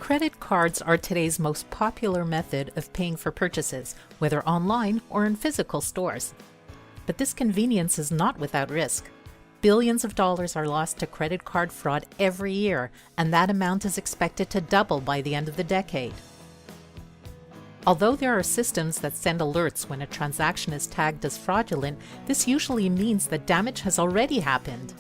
Credit cards are today's most popular method of paying for purchases, whether online or in physical stores. But this convenience is not without risk. Billions of dollars are lost to credit card fraud every year, and that amount is expected to double by the end of the decade. Although there are systems that send alerts when a transaction is tagged as fraudulent, this usually means that damage has already happened.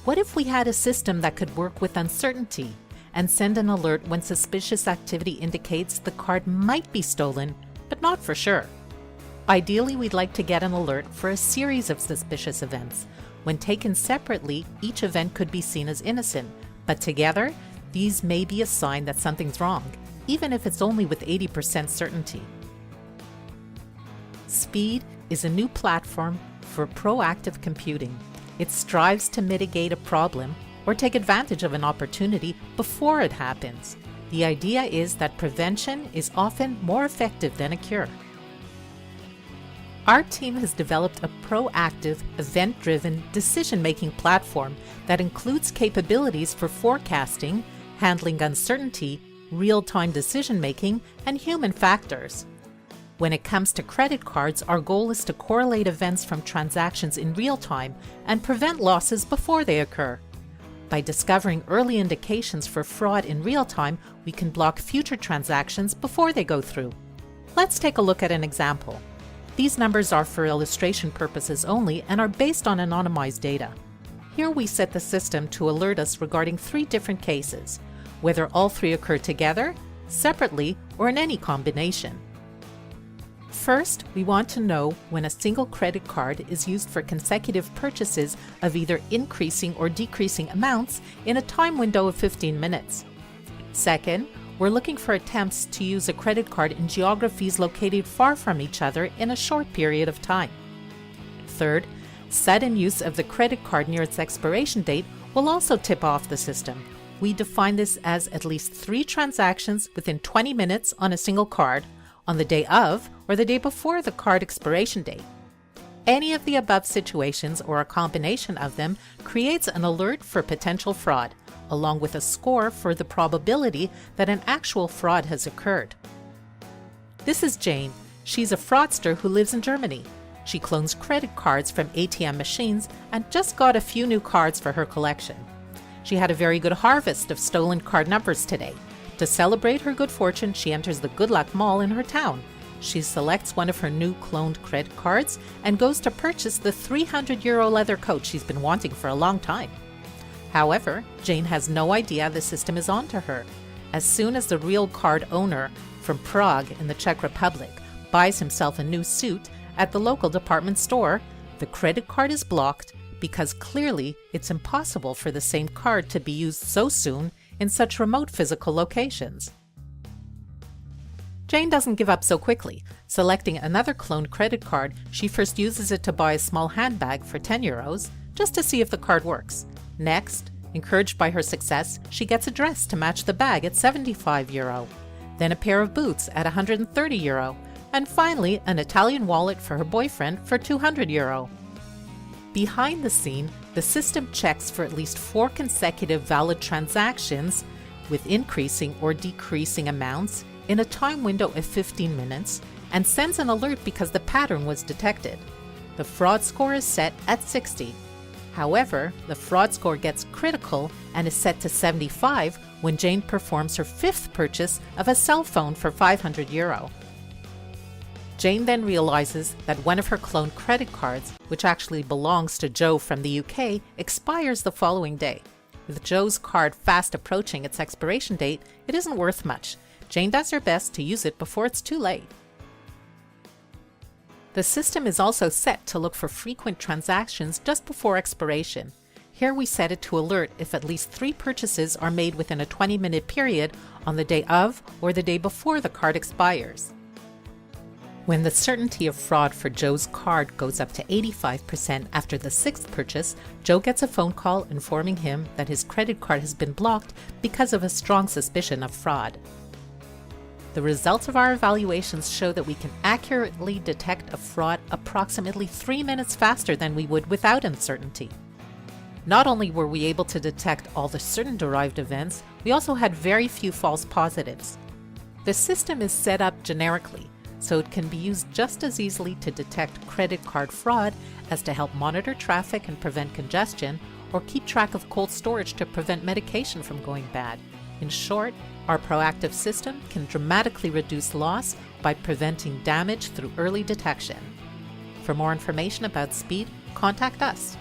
What if we had a system that could work with uncertainty and send an alert when suspicious activity indicates the card might be stolen, but not for sure? Ideally, we'd like to get an alert for a series of suspicious events. When taken separately, each event could be seen as innocent, but together, these may be a sign that something's wrong, even if it's only with 80% certainty. SPEEDD is a new platform for proactive computing. It strives to mitigate a problem or take advantage of an opportunity before it happens. The idea is that prevention is often more effective than a cure. Our team has developed a proactive, event-driven decision-making platform that includes capabilities for forecasting, handling uncertainty, real-time decision-making, and human factors. When it comes to credit cards, our goal is to correlate events from transactions in real time and prevent losses before they occur. By discovering early indications for fraud in real time, we can block future transactions before they go through. Let's take a look at an example. These numbers are for illustration purposes only and are based on anonymized data. Here we set the system to alert us regarding 3 different cases, whether all 3 occur together, separately, or in any combination. First, we want to know when a single credit card is used for consecutive purchases of either increasing or decreasing amounts in a time window of 15 minutes. Second, we're looking for attempts to use a credit card in geographies located far from each other in a short period of time. Third, sudden use of the credit card near its expiration date will also tip off the system. We define this as at least 3 transactions within 20 minutes on a single card, on the day of or the day before the card expiration date. Any of the above situations or a combination of them creates an alert for potential fraud, along with a score for the probability that an actual fraud has occurred. This is Jane. She's a fraudster who lives in Germany. She clones credit cards from ATM machines and just got a few new cards for her collection. She had a very good harvest of stolen card numbers today. To celebrate her good fortune, she enters the Good Luck Mall in her town. She selects one of her new cloned credit cards and goes to purchase the €300 leather coat she's been wanting for a long time. However, Jane has no idea the system is onto her. As soon as the real card owner from Prague in the Czech Republic buys himself a new suit at the local department store, the credit card is blocked because clearly it's impossible for the same card to be used so soon in such remote physical locations. Jane doesn't give up so quickly. Selecting another cloned credit card, she first uses it to buy a small handbag for €10 just to see if the card works. Next, encouraged by her success, she gets a dress to match the bag at €75, then a pair of boots at €130, and finally an Italian wallet for her boyfriend for €200. Behind the scene, the system checks for at least 4 consecutive valid transactions with increasing or decreasing amounts in a time window of 15 minutes and sends an alert because the pattern was detected. The fraud score is set at 60. However, the fraud score gets critical and is set to 75 when Jane performs her 5th purchase of a cell phone for €500. Jane then realizes that one of her cloned credit cards, which actually belongs to Joe from the UK, expires the following day. With Joe's card fast approaching its expiration date, it isn't worth much. Jane does her best to use it before it's too late. The system is also set to look for frequent transactions just before expiration. Here we set it to alert if at least 3 purchases are made within a 20-minute period on the day of or the day before the card expires. When the certainty of fraud for Joe's card goes up to 85% after the 6th purchase, Joe gets a phone call informing him that his credit card has been blocked because of a strong suspicion of fraud. The results of our evaluations show that we can accurately detect a fraud approximately 3 minutes faster than we would without uncertainty. Not only were we able to detect all the certain derived events, we also had very few false positives. The system is set up generically, so it can be used just as easily to detect credit card fraud as to help monitor traffic and prevent congestion, or keep track of cold storage to prevent medication from going bad. In short, our proactive system can dramatically reduce loss by preventing damage through early detection. For more information about SPEEDD, contact us.